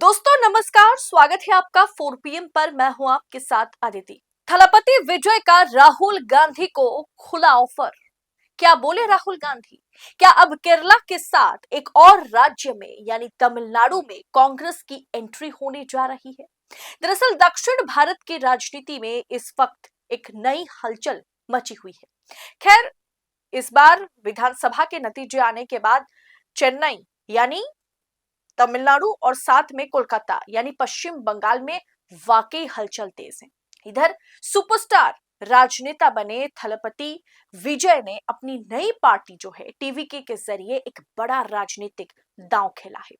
दोस्तों नमस्कार, स्वागत है आपका 4 PM पर। मैं हूं आपके साथ अदिति। थलपति विजय का राहुल गांधी को खुला ऑफर। क्या बोले राहुल गांधी? क्या अब केरला के साथ एक और राज्य में यानी तमिलनाडु में कांग्रेस की एंट्री होने जा रही है? दरअसल दक्षिण भारत की राजनीति में इस वक्त एक नई हलचल मची हुई है। खैर, इस बार विधानसभा के नतीजे आने के बाद चेन्नई यानी तमिलनाडु और साथ में कोलकाता यानी पश्चिम बंगाल में वाकई हलचल तेज है। इधर सुपरस्टार राजनेता बने थलपति विजय ने अपनी नई पार्टी जो है टीवीके के जरिए एक बड़ा राजनीतिक दांव खेला है।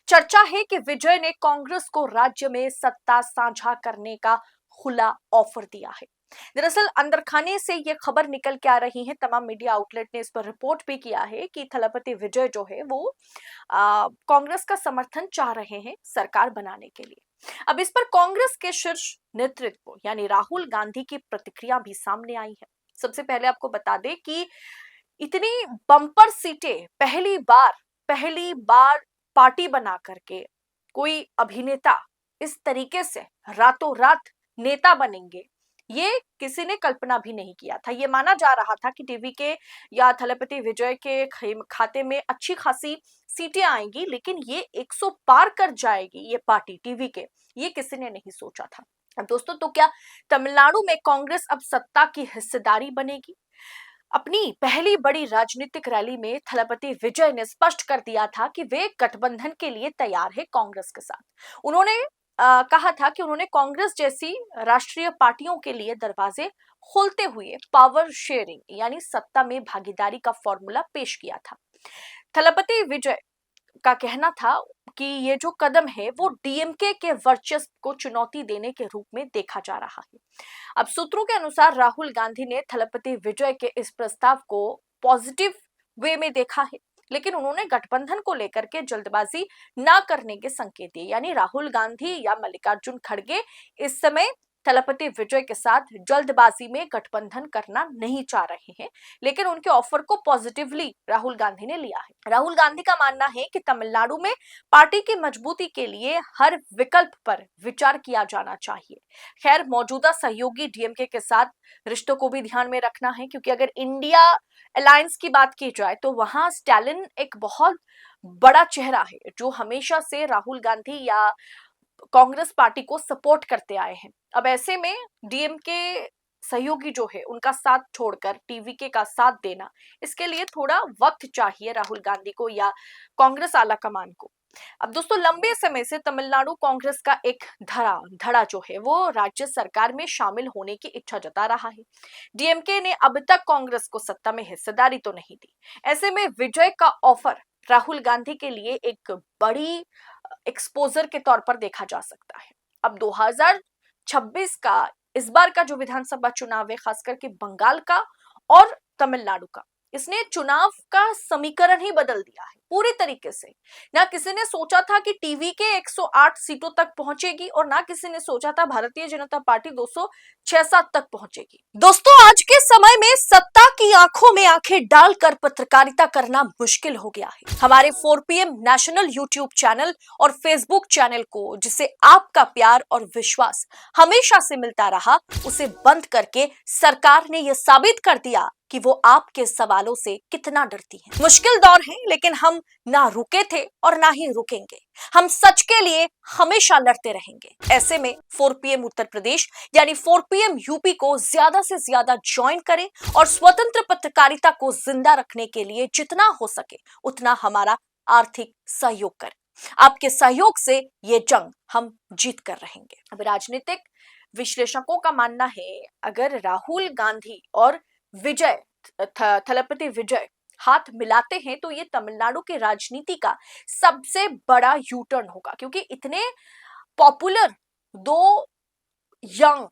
चर्चा है कि विजय ने कांग्रेस को राज्य में सत्ता साझा करने का खुला ऑफर दिया है। दरअसल अंदर खाने से ये खबर निकल के आ रही है, तमाम मीडिया आउटलेट ने इस पर रिपोर्ट भी किया है कि थलपति विजय जो है वो कांग्रेस का समर्थन चाह रहे हैं सरकार बनाने के लिए। अब इस पर कांग्रेस के शीर्ष नेतृत्व यानी राहुल गांधी की प्रतिक्रिया भी सामने आई है। सबसे पहले आपको बता दें कि इतनी बम्पर सीटें पहली बार पार्टी बना करके कोई अभिनेता इस तरीके से रातों रात नेता बनेंगे, ये किसी ने कल्पना भी नहीं किया था। ये माना जा रहा था कि टीवी के या थलपति विजय के खाते में अच्छी खासी सीटें आएंगी, लेकिन ये 100 पार कर जाएगी ये पार्टी टीवी के, ये किसी ने नहीं सोचा था। अब दोस्तों, तो क्या तमिलनाडु में कांग्रेस अब सत्ता की हिस्सेदारी बनेगी? अपनी पहली बड़ी राजनीतिक रैली में थलपति विजय ने स्पष्ट कर दिया था कि वे गठबंधन के लिए तैयार है कांग्रेस के साथ। उन्होंने कहा था कि उन्होंने कांग्रेस जैसी राष्ट्रीय पार्टियों के लिए दरवाजे खोलते हुए पावर शेयरिंग यानी सत्ता में भागीदारी का फॉर्मूला पेश किया था। थलपति विजय का कहना था कि ये जो कदम है वो डीएमके के वर्चस्व को चुनौती देने के रूप में देखा जा रहा है। अब सूत्रों के अनुसार राहुल गांधी ने थलपति विजय के इस प्रस्ताव को पॉजिटिव वे में देखा है, लेकिन उन्होंने गठबंधन को लेकर के जल्दबाजी ना करने के संकेत दिए। यानी राहुल गांधी या मल्लिकार्जुन खड़गे इस समय थलपति विजय के साथ जल्दबाजी में गठबंधन करना नहीं चाह रहे हैं, लेकिन उनके ऑफर को पॉजिटिवली राहुल गांधी ने लिया है। राहुल गांधी का मानना है कि तमिलनाडु में पार्टी की मजबूती के लिए हर विकल्प पर विचार किया जाना चाहिए। खैर, मौजूदा सहयोगी डीएमके के साथ रिश्तों को भी ध्यान में रखना है, क्योंकि अगर इंडिया अलायंस की बात की जाए तो वहां स्टैलिन एक बहुत बड़ा चेहरा है जो हमेशा से राहुल गांधी या कांग्रेस पार्टी को सपोर्ट करते आए हैं। अब ऐसे में डीएमके सहयोगी जो है उनका साथ छोड़कर टीवीके का साथ देना, इसके लिए थोड़ा वक्त चाहिए राहुल गांधी को या कांग्रेस आला कमान को। अब दोस्तों, लंबे समय से तमिलनाडु कांग्रेस का एक धड़ा जो है वो राज्य सरकार में शामिल होने की इच्छा जता रहा है। डीएमके ने अब तक कांग्रेस को सत्ता में हिस्सेदारी तो नहीं दी। ऐसे में विजय का ऑफर राहुल गांधी के लिए एक बड़ी एक्सपोजर के तौर पर देखा जा सकता है। अब 2026 का इस बार का जो विधानसभा चुनाव है, खास करके बंगाल का और तमिलनाडु का, इसने चुनाव का समीकरण ही बदल दिया है पूरी तरीके से। ना किसी ने सोचा था कि टीवी के 108 सीटों तक पहुंचेगी और ना किसी ने सोचा था भारतीय जनता पार्टी 206-7 तक पहुंचेगी। दोस्तों, आज के समय में सत्ता की आंखों में आंखें डालकर पत्रकारिता करना मुश्किल हो गया है। हमारे 4 PM नेशनल यूट्यूब चैनल और फेसबुक चैनल को, जिसे आपका प्यार और विश्वास हमेशा से मिलता रहा, उसे बंद करके सरकार ने यह साबित कर दिया कि वो आपके सवालों से कितना डरती है। मुश्किल दौर है, लेकिन हम ना रुके थे और ना ही रुकेंगे। हम सच के लिए हमेशा लड़ते रहेंगे। ऐसे में 4 PM उत्तर प्रदेश यानी 4 PM यूपी को ज्यादा से ज्यादा ज्वाइन करें और स्वतंत्र पत्रकारिता को जिंदा रखने के लिए जितना हो सके उतना हमारा आर्थिक सहयोग करें। आपके सहयोग से ये जंग हम जीत कर रहेंगे। अब राजनीतिक विश्लेषकों का मानना है, अगर राहुल गांधी और विजय थलपति विजय हाथ मिलाते हैं तो ये तमिलनाडु के राजनीति का सबसे बड़ा यू टर्न होगा, क्योंकि इतने पॉपुलर दो यंग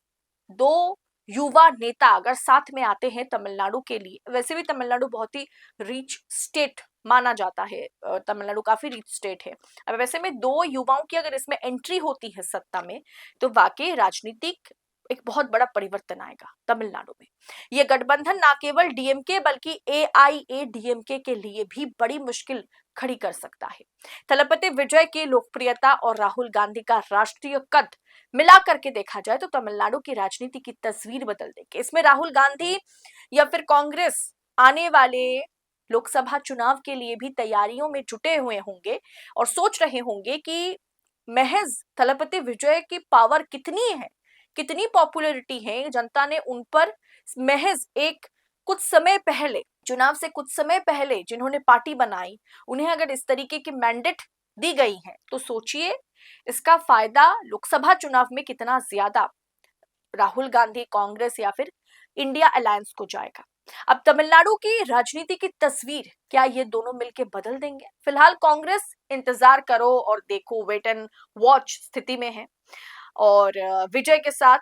दो युवा नेता अगर साथ में आते हैं तमिलनाडु के लिए, वैसे भी तमिलनाडु बहुत ही रिच स्टेट माना जाता है, तमिलनाडु काफी रिच स्टेट है। अब वैसे में दो युवाओं की अगर इसमें एंट्री होती है सत्ता में, तो वाकई राजनीतिक एक बहुत बड़ा परिवर्तन आएगा तमिलनाडु में। यह गठबंधन न केवल डीएमके बल्कि एआईएडीएमके के लिए भी बड़ी मुश्किल खड़ी कर सकता है। थलपति विजय की लोकप्रियता और राहुल गांधी का राष्ट्रीय कद मिला करके देखा जाए तो तमिलनाडु की राजनीति की तस्वीर बदल देगी। इसमें राहुल गांधी या फिर कांग्रेस आने वाले लोकसभा चुनाव के लिए भी तैयारियों में जुटे हुए होंगे और सोच रहे होंगे कि महज थलपति विजय की पावर कितनी है, कितनी पॉपुलैरिटी है, जनता ने उन पर महज एक कुछ समय पहले, चुनाव से कुछ समय पहले जिन्होंने पार्टी बनाई, उन्हें अगर इस तरीके की मैंडेट दी गई है तो सोचिए इसका फायदा लोकसभा चुनाव में कितना ज्यादा राहुल गांधी, कांग्रेस या फिर इंडिया अलायंस को जाएगा। अब तमिलनाडु की राजनीति की तस्वीर क्या ये दोनों मिलकर बदल देंगे? फिलहाल कांग्रेस इंतजार करो और देखो, वेट एंड वॉच स्थिति में है। और विजय के साथ,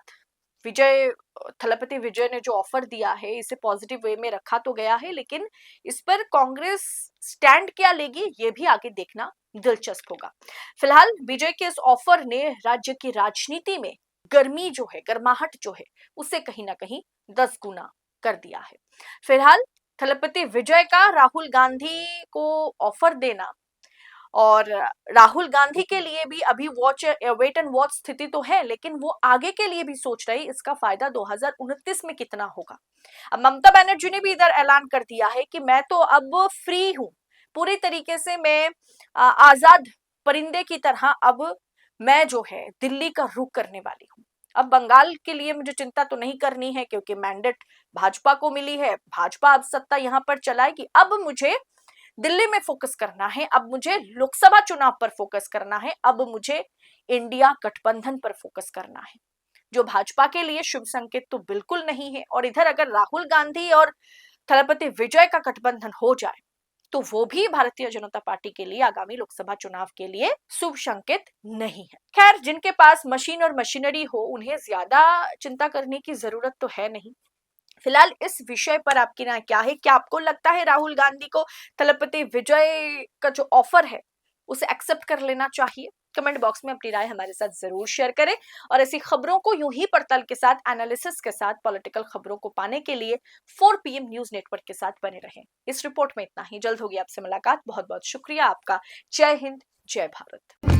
थलपति विजय ने जो ऑफर दिया है इसे पॉजिटिव वे में रखा तो गया है, लेकिन इस पर कांग्रेस स्टैंड क्या लेगी ये भी आगे देखना दिलचस्प होगा। फिलहाल विजय के इस ऑफर ने राज्य की राजनीति में गर्मी जो है, गर्माहट जो है, उसे कहीं ना कहीं 10 गुना कर दिया है। फिलहाल थलपति विजय का राहुल गांधी को ऑफर देना, और राहुल गांधी के लिए भी अभी वेट एंड वॉच स्थिति तो है, लेकिन वो आगे के लिए भी सोच रही इसका फायदा 2029 में कितना होगा। अब ममता बनर्जी ने भी इधर ऐलान कर दिया है कि मैं तो अब फ्री हूं, पूरी तरीके से मैं आजाद परिंदे की तरह अब मैं जो है दिल्ली का रुख करने वाली हूं। अब बंगाल के लिए मुझे चिंता तो नहीं करनी है क्योंकि मैंडेट भाजपा को मिली है, भाजपा अब सत्ता यहां पर चलाएगी। अब मुझे दिल्ली में फोकस करना है, अब मुझे लोकसभा चुनाव पर फोकस करना है, अब मुझे इंडिया गठबंधन पर फोकस करना है, जो भाजपा के लिए शुभ संकेत तो बिल्कुल नहीं है। और इधर अगर राहुल गांधी और थलपति विजय का गठबंधन हो जाए तो वो भी भारतीय जनता पार्टी के लिए आगामी लोकसभा चुनाव के लिए शुभ संकेत नहीं है। खैर, जिनके पास मशीन और मशीनरी हो उन्हें ज्यादा चिंता करने की जरूरत तो है नहीं। फिलहाल इस विषय पर आपकी राय क्या है? क्या आपको लगता है राहुल गांधी को थलपति विजय का जो ऑफर है उसे एक्सेप्ट कर लेना चाहिए? कमेंट बॉक्स में अपनी राय हमारे साथ जरूर शेयर करें और ऐसी खबरों को यूं ही पड़ताल के साथ, एनालिसिस के साथ, पॉलिटिकल खबरों को पाने के लिए 4 PM न्यूज नेटवर्क के साथ बने रहें। इस रिपोर्ट में इतना ही। जल्द होगी आपसे मुलाकात। बहुत बहुत शुक्रिया आपका। जय हिंद, जय भारत।